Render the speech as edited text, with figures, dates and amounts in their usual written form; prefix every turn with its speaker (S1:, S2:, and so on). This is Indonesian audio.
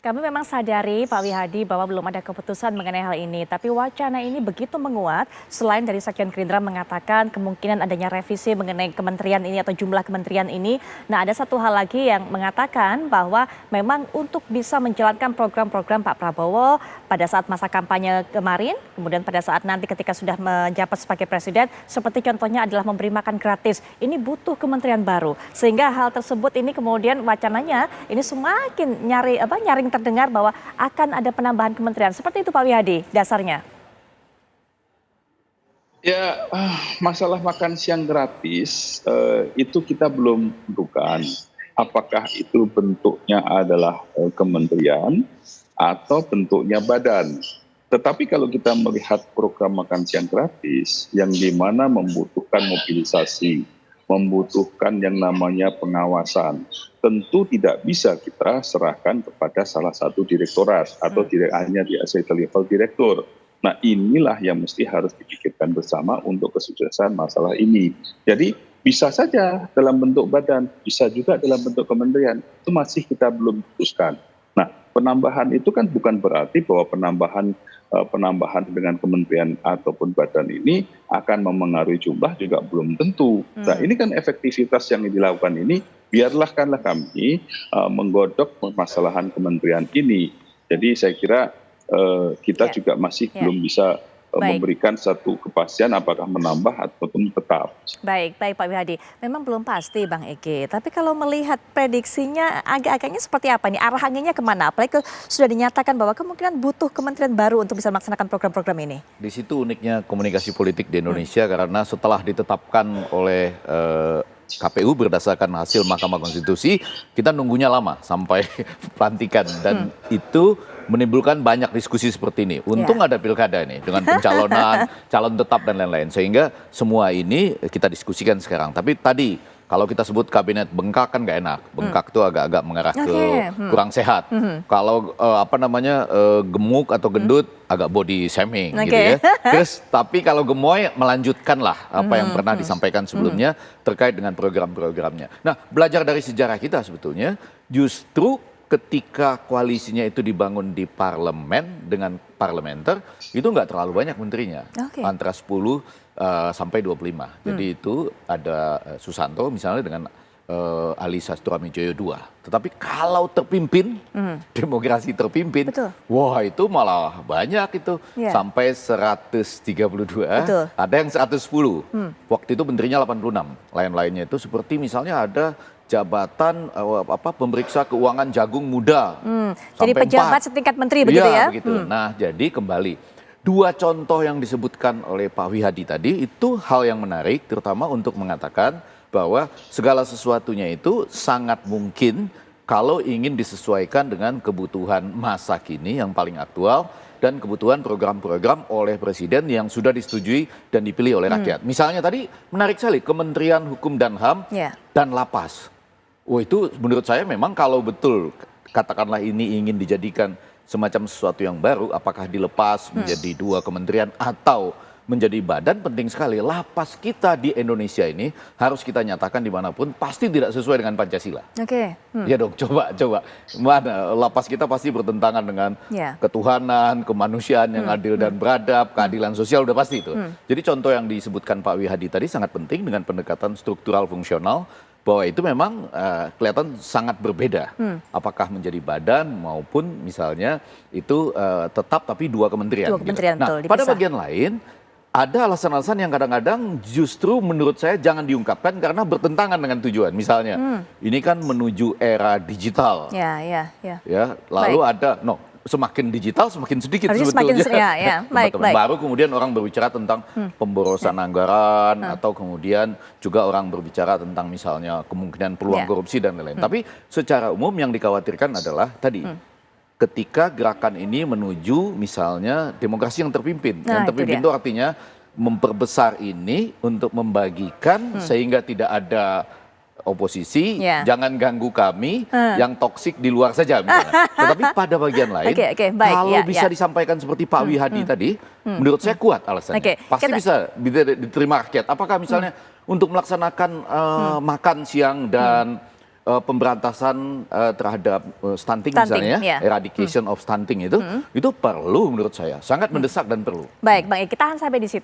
S1: Kami memang sadari Pak Wihadi bahwa belum ada keputusan mengenai hal ini, tapi wacana ini begitu menguat selain dari Sekjen Gerindra mengatakan kemungkinan adanya revisi mengenai kementerian ini atau jumlah kementerian ini. Nah, ada satu hal lagi yang mengatakan bahwa memang untuk bisa menjalankan program-program Pak Prabowo pada saat masa kampanye kemarin, kemudian pada saat nanti ketika sudah menjabat sebagai presiden, seperti contohnya adalah memberi makan gratis. Ini butuh kementerian baru, sehingga hal tersebut ini kemudian wacananya ini semakin nyaring terdengar bahwa akan ada penambahan kementerian. Seperti itu Pak Wihadi dasarnya.
S2: Ya, masalah makan siang gratis itu kita belum tentukan apakah itu bentuknya adalah kementerian atau bentuknya badan. Tetapi kalau kita melihat program makan siang gratis yang dimana membutuhkan mobilisasi, membutuhkan yang namanya pengawasan, tentu tidak bisa kita serahkan kepada salah satu direktorat atau hanya di level direktur. Nah, inilah yang mesti harus dipikirkan bersama untuk kesuksesan masalah ini. Jadi bisa saja dalam bentuk badan, bisa juga dalam bentuk kementerian, itu masih kita belum putuskan. Nah, penambahan itu kan bukan berarti bahwa penambahan dengan kementerian ataupun badan ini akan memengaruhi jumlah, juga belum tentu. Nah, ini kan efektivitas yang dilakukan ini, biarlah kami menggodok permasalahan kementerian ini. Jadi saya kira kita juga masih belum bisa memberikan satu kepastian apakah menambah ataupun tetap.
S1: Baik Pak Wihadi. Memang belum pasti Bang Ege, tapi kalau melihat prediksinya agak-agaknya seperti apa nih? Arah anginnya kemana? Apalagi sudah dinyatakan bahwa kemungkinan butuh kementerian baru untuk bisa melaksanakan program-program ini.
S3: Di situ uniknya komunikasi politik di Indonesia karena setelah ditetapkan oleh KPU berdasarkan hasil Mahkamah Konstitusi, kita nunggunya lama sampai pelantikan dan itu menimbulkan banyak diskusi seperti ini. Untung ada pilkada ini dengan pencalonan, calon tetap dan lain-lain. Sehingga semua ini kita diskusikan sekarang. Tapi tadi kalau kita sebut kabinet bengkak kan nggak enak. Bengkak itu agak-agak mengarah ke kurang sehat. Kalau gemuk atau gendut agak body shaming gitu ya. Terus tapi kalau gemoy melanjutkan lah apa yang pernah disampaikan sebelumnya terkait dengan program-programnya. Nah, belajar dari sejarah kita sebetulnya justru ketika koalisinya itu dibangun di parlemen dengan parlementer, itu nggak terlalu banyak menterinya, antara 10 sampai 25. Jadi itu ada Susanto misalnya dengan Ali Sastro-Amijoyo II. Tetapi kalau terpimpin, demokrasi terpimpin, wah itu malah banyak itu, sampai 132, ada yang 110. Waktu itu menterinya 86, lain-lainnya itu seperti misalnya ada jabatan pemeriksa keuangan jagung muda.
S1: Jadi pejabat 4 setingkat menteri begitu ya?
S3: Begitu. Nah, jadi kembali dua contoh yang disebutkan oleh Pak Wihadi tadi itu hal yang menarik, terutama untuk mengatakan bahwa segala sesuatunya itu sangat mungkin kalau ingin disesuaikan dengan kebutuhan masa kini yang paling aktual dan kebutuhan program-program oleh presiden yang sudah disetujui dan dipilih oleh rakyat. Misalnya tadi menarik sekali Kementerian Hukum dan HAM dan Lapas. Oh, itu menurut saya memang kalau betul katakanlah ini ingin dijadikan semacam sesuatu yang baru, apakah dilepas menjadi 2 kementerian atau menjadi badan, penting sekali. Lapas kita di Indonesia ini harus kita nyatakan dimanapun pasti tidak sesuai dengan Pancasila. Ya dong, coba. Mana lapas kita pasti bertentangan dengan ketuhanan, kemanusiaan yang adil dan beradab, keadilan sosial udah pasti itu. Jadi contoh yang disebutkan Pak Wihadi tadi sangat penting dengan pendekatan struktural fungsional, bahwa itu memang kelihatan sangat berbeda. Apakah menjadi badan maupun misalnya itu tetap tapi 2 kementerian. Nah, pada bagian lain ada alasan-alasan yang kadang-kadang justru menurut saya jangan diungkapkan karena bertentangan dengan tujuan. Misalnya, ini kan menuju era digital. Lalu ada, semakin digital semakin sedikit sebetulnya. Baru kemudian orang berbicara tentang pemborosan anggaran atau kemudian juga orang berbicara tentang misalnya kemungkinan peluang korupsi dan lain-lain. Tapi secara umum yang dikhawatirkan adalah tadi ketika gerakan ini menuju misalnya demokrasi yang terpimpin. Yang terpimpin itu artinya memperbesar ini untuk membagikan sehingga tidak ada oposisi, jangan ganggu kami, yang toksik di luar saja misalnya. Tetapi pada bagian lain, kalau bisa disampaikan seperti Pak Wihadi tadi, menurut saya kuat alasannya. Pasti bisa diterima rakyat. Apakah misalnya untuk melaksanakan makan siang dan pemberantasan terhadap stunting
S1: Stunting,
S3: misalnya,
S1: ya.
S3: eradication of stunting itu perlu menurut saya, sangat mendesak dan perlu.
S1: Baik, Bang, kita akan sampai di situ.